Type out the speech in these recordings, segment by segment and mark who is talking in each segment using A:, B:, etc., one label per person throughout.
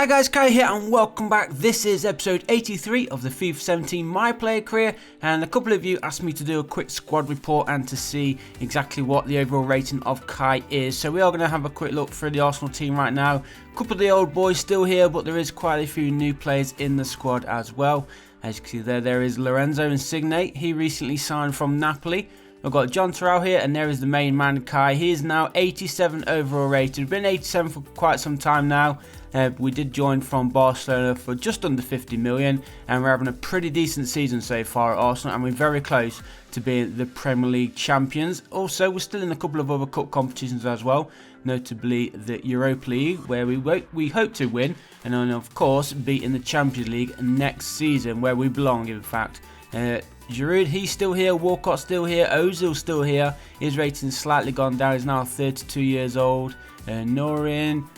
A: Hi guys, Kai here and welcome back. This is episode 83 of the FIFA 17 My Player Career, and a couple of you asked me to do a quick squad report and to see exactly what the overall rating of Kai is. So we are going to have a quick look through the Arsenal team right now. A couple of the old boys still here, but there is quite a few new players in the squad as well. As you can see there is Lorenzo Insigne. He recently signed from Napoli. We've got John Terrell here, and there is the main man, Kai. He is now 87 overall rated. Been 87 for quite some time now. We did join from Barcelona for just under 50 million, and we're having a pretty decent season so far at Arsenal, and we're very close to being the Premier League champions. Also, we're still in a couple of other cup competitions as well, notably the Europa League, where we hope to win, and then of course be in the Champions League next season, where we belong in fact. Giroud, he's still here. Walcott's still here. Ozil's still here. His rating's slightly gone down. He's now 32 years old. Norin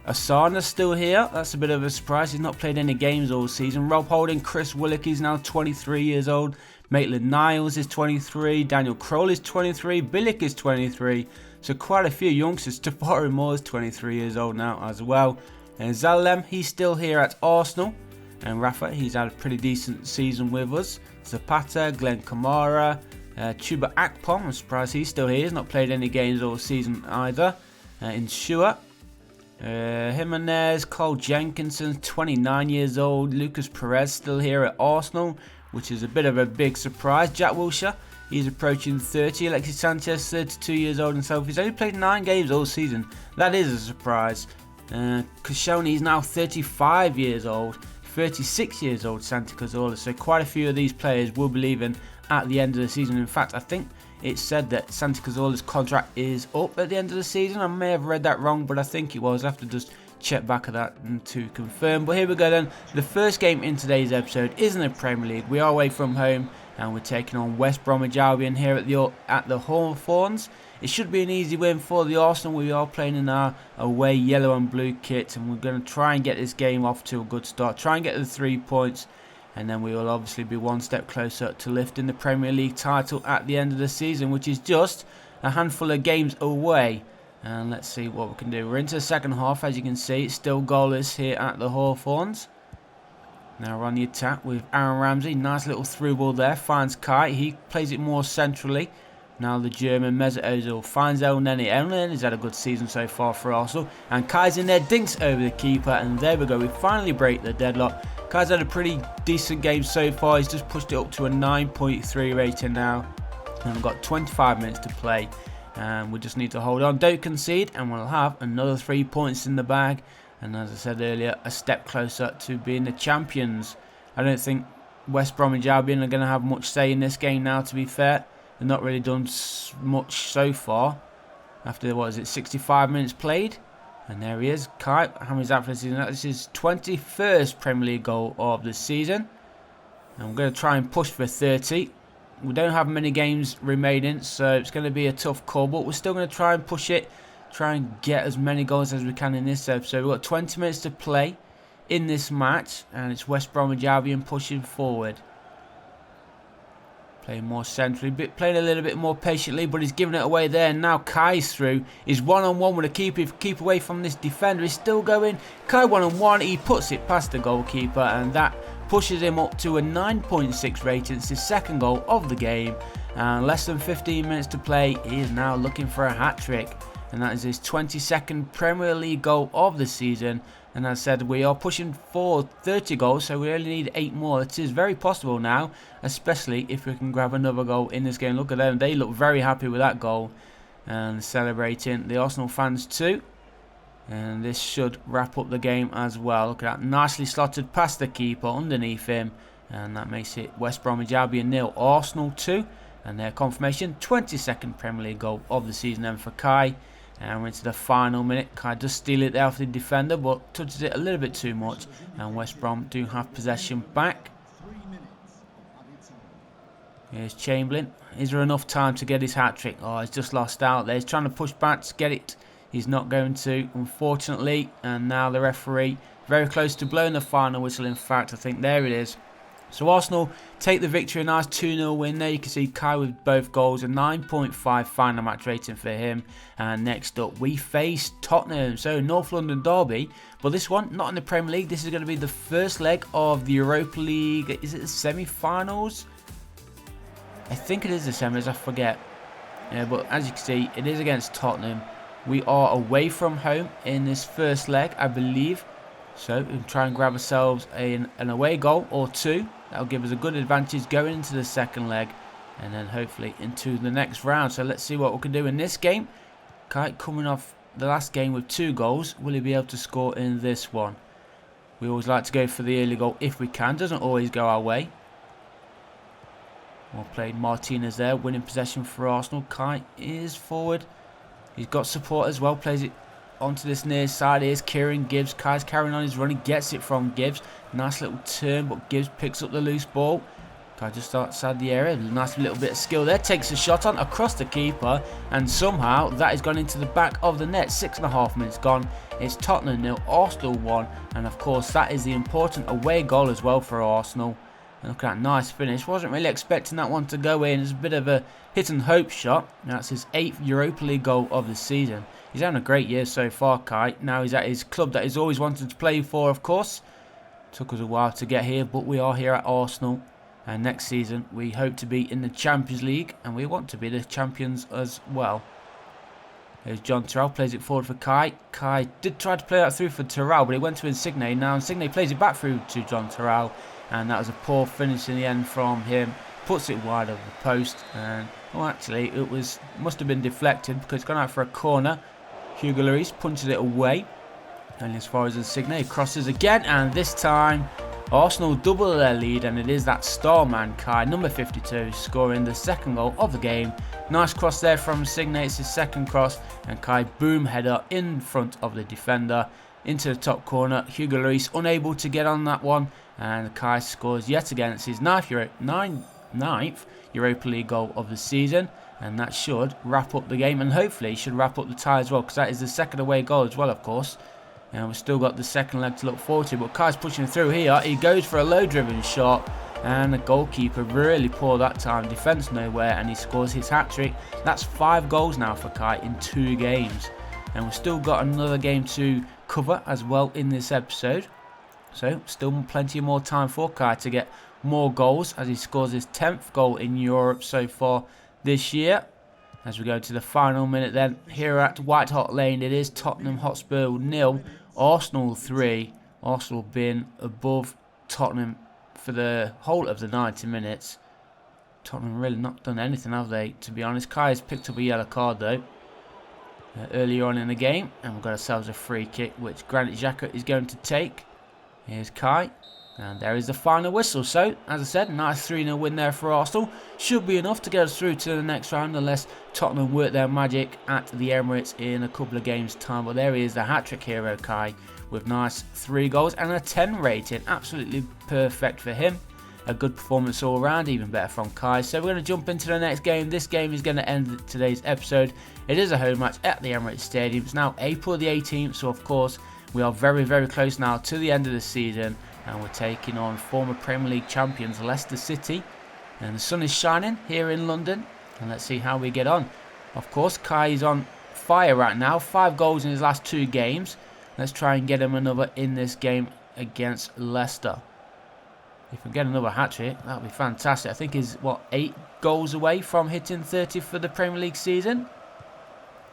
A: Asana's still here. That's a bit of a surprise. He's not played any games all season. Rob Holding, Chris Willock, he's now 23 years old. Maitland-Niles is 23. Daniel Kroll is 23. Bilic is 23. So quite a few youngsters. Tafari Moore is 23 years old now as well. And Zalem, he's still here at Arsenal. And Rafa, he's had a pretty decent season with us. Zapata, Glenn Kamara, Chuba Akpom, I'm surprised he's still here. He's not played any games all season either. Insua, Jimenez, Cole Jenkinson, 29 years old. Lucas Perez still here at Arsenal, which is a bit of a big surprise. Jack Wilshere, he's approaching 30. Alexis Sanchez, 32 years old himself. He's only played 9 games all season. That is a surprise. Koscielny, he's now 35 years old. 36 years old, Santi Cazorla. So quite a few of these players will be leaving at the end of the season. In fact, I think it said that Santi Cazorla's contract is up at the end of the season. I may have read that wrong, but I think it was. I have to just check back at that to confirm. But here we go then. The first game in today's episode is in the Premier League. We are away from home, and we're taking on West Bromwich Albion here at the Hawthorns. It should be an easy win for the Arsenal. We are playing in our away yellow and blue kit, and we're going to try and get this game off to a good start. Try and get the 3 points, and then we will obviously be one step closer to lifting the Premier League title at the end of the season, which is just a handful of games away. And let's see what we can do. We're into the second half, as you can see. It's still goalless here at the Hawthorns. Now we're on the attack with Aaron Ramsey. Nice little through ball there. Finds Kai. He plays it more centrally. Now the German Mesut Ozil finds El Neni. El Neni's had a good season so far for Arsenal. And Kai's in there, dinks over the keeper. And there we go. We finally break the deadlock. Kai's had a pretty decent game so far. He's just pushed it up to a 9.3 rating now. And we've got 25 minutes to play. And we just need to hold on. Don't concede. And we'll have another 3 points in the bag. And as I said earlier, a step closer to being the champions. I don't think West Bromwich Albion are going to have much say in this game now, to be fair. They've not really done much so far. After, what is it, 65 minutes played. And there he is, Kai. How many is that for the season? This is his 21st Premier League goal of the season. And we're going to try and push for 30. We don't have many games remaining, so it's going to be a tough call. But we're still going to try and push it. Try and get as many goals as we can in this episode. We've got 20 minutes to play in this match. And it's West Bromwich Albion pushing forward. Playing more centrally, playing a little bit more patiently, but he's giving it away there. And now Kai's through. He's one-on-one with a keeper. Keep away from this defender. He's still going. Kai one-on-one. He puts it past the goalkeeper, and that pushes him up to a 9.6 rating. It's his second goal of the game. And less than 15 minutes to play. He is now looking for a hat-trick. And that is his 22nd Premier League goal of the season. And as I said, we are pushing for 30 goals, so we only need 8 more. It is very possible now, especially if we can grab another goal in this game. Look at them. They look very happy with that goal and celebrating. The Arsenal fans too. And this should wrap up the game as well. Look at that. Nicely slotted past the keeper underneath him. And that makes it West Bromwich Albion 0, Arsenal 2. And their confirmation, 22nd Premier League goal of the season then for Kai. And we're into the final minute. Kai does steal it there off the defender, but touches it a little bit too much. And West Brom do have possession back. Here's Chamberlain. Is there enough time to get his hat-trick? Oh, he's just lost out there. He's trying to push back to get it. He's not going to, unfortunately. And now the referee, very close to blowing the final whistle. In fact, I think there it is. So Arsenal take the victory, a nice 2-0 win there. You can see Kai with both goals, a 9.5 final match rating for him. And next up, we face Tottenham. So North London derby, but this one, not in the Premier League. This is going to be the first leg of the Europa League. Is it the semi-finals? I think it is the semis, I forget. Yeah, but as you can see, it is against Tottenham. We are away from home in this first leg, I believe. So we'll try and grab ourselves an away goal or two. That'll give us a good advantage going into the second leg and then hopefully into the next round. So let's see what we can do in this game. Kai coming off the last game with 2 goals. Will he be able to score in this one? We always like to go for the early goal if we can. Doesn't always go our way. Well played, Martinez there. Winning possession for Arsenal. Kai is forward. He's got support as well. Plays it onto this near side. Here's Kieran Gibbs. Kai's carrying on his run. He gets it from Gibbs. Nice little turn, but Gibbs picks up the loose ball. Kai just outside the area. Nice little bit of skill there. Takes a shot on across the keeper. And somehow that has gone into the back of the net. 6.5 minutes gone. It's Tottenham 0, Arsenal 1. And of course that is the important away goal as well for Arsenal. And look at that nice finish. Wasn't really expecting that one to go in. It's a bit of a hit and hope shot. That's his 8th Europa League goal of the season. He's having a great year so far, Kai. Now he's at his club that he's always wanted to play for, of course. Took us a while to get here, but we are here at Arsenal. And next season, we hope to be in the Champions League. And we want to be the champions as well. There's John Terrell, plays it forward for Kai. Kai did try to play that through for Terrell, but he went to Insigne. Now Insigne plays it back through to John Terrell. And that was a poor finish in the end from him. Puts it wide of the post. And, well, actually, it must have been deflected because it's gone out for a corner. Hugo Lloris punches it away. And as far as Insigne, crosses again. And this time, Arsenal double their lead. And it is that star man, Kai, number 52, scoring the second goal of the game. Nice cross there from Insigne. It's his second cross. And Kai, boom, header in front of the defender. Into the top corner. Hugo Lloris unable to get on that one. And Kai scores yet again. It's his ninth Europa League goal of the season. And that should wrap up the game. And hopefully should wrap up the tie as well. Because that is the second away goal as well, of course. And we've still got the second leg to look forward to. But Kai's pushing through here. He goes for a low-driven shot. And the goalkeeper really poor that time. Defence nowhere. And he scores his hat-trick. That's 5 goals now for Kai in 2 games. And we've still got another game to cover as well in this episode. So still plenty more time for Kai to get more goals as he scores his 10th goal in Europe so far this year. As we go to the final minute then, here at White Hart Lane, it is Tottenham Hotspur 0, Arsenal 3. Arsenal being above Tottenham for the whole of the 90 minutes. Tottenham really not done anything, have they, to be honest. Kai has picked up a yellow card though. Earlier on in the game, and we've got ourselves a free kick which Granit Xhaka is going to take. Here's Kai, and there is the final whistle. So, as I said, nice 3-0 win there for Arsenal. Should be enough to get us through to the next round unless Tottenham work their magic at the Emirates in a couple of games' time. But there he is, the hat-trick hero Kai, with nice 3 goals and a 10 rating. Absolutely perfect for him. A good performance all around, even better from Kai. So we're going to jump into the next game. This game is going to end today's episode. It is a home match at the Emirates Stadium. It's now April the 18th, so of course we are very, very close now to the end of the season. And we're taking on former Premier League champions Leicester City. And the sun is shining here in London. And let's see how we get on. Of course, Kai is on fire right now. 5 goals in his last 2 games. Let's try and get him another in this game against Leicester. If we get another hat-trick, that would be fantastic. I think he's, 8 goals away from hitting 30 for the Premier League season.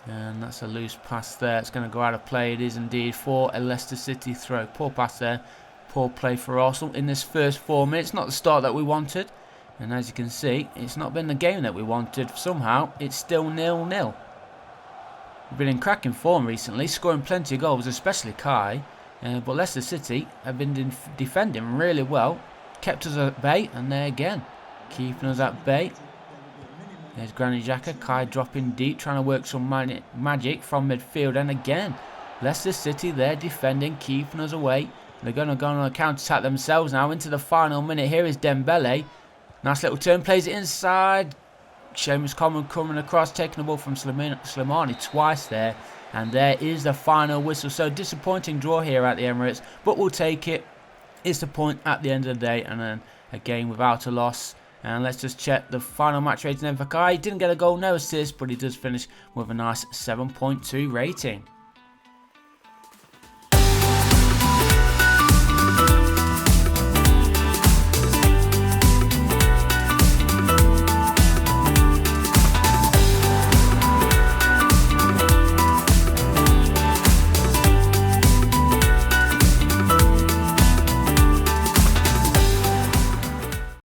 A: And that's a loose pass there. It's going to go out of play. It is indeed for a Leicester City throw. Poor pass there. Poor play for Arsenal in this first 4 minutes. Not the start that we wanted. And as you can see, it's not been the game that we wanted. Somehow, it's still 0-0. We've been in cracking form recently, scoring plenty of goals, especially Kai. But Leicester City have been defending really well. Kept us at bay, and there again, keeping us at bay. There's Granit Xhaka, Kai dropping deep, trying to work some magic from midfield, and again, Leicester City there defending, keeping us away. They're going to go on a counter-attack themselves now into the final minute. Here is Dembele. Nice little turn, plays it inside. Seamus Coleman coming across, taking the ball from Slimani twice there. And there is the final whistle. So disappointing draw here at the Emirates, but we'll take it. It's the point at the end of the day, and then again without a loss. And let's just check the final match rating then for Kai. Didn't get a goal, no assist, but he does finish with a nice 7.2 rating.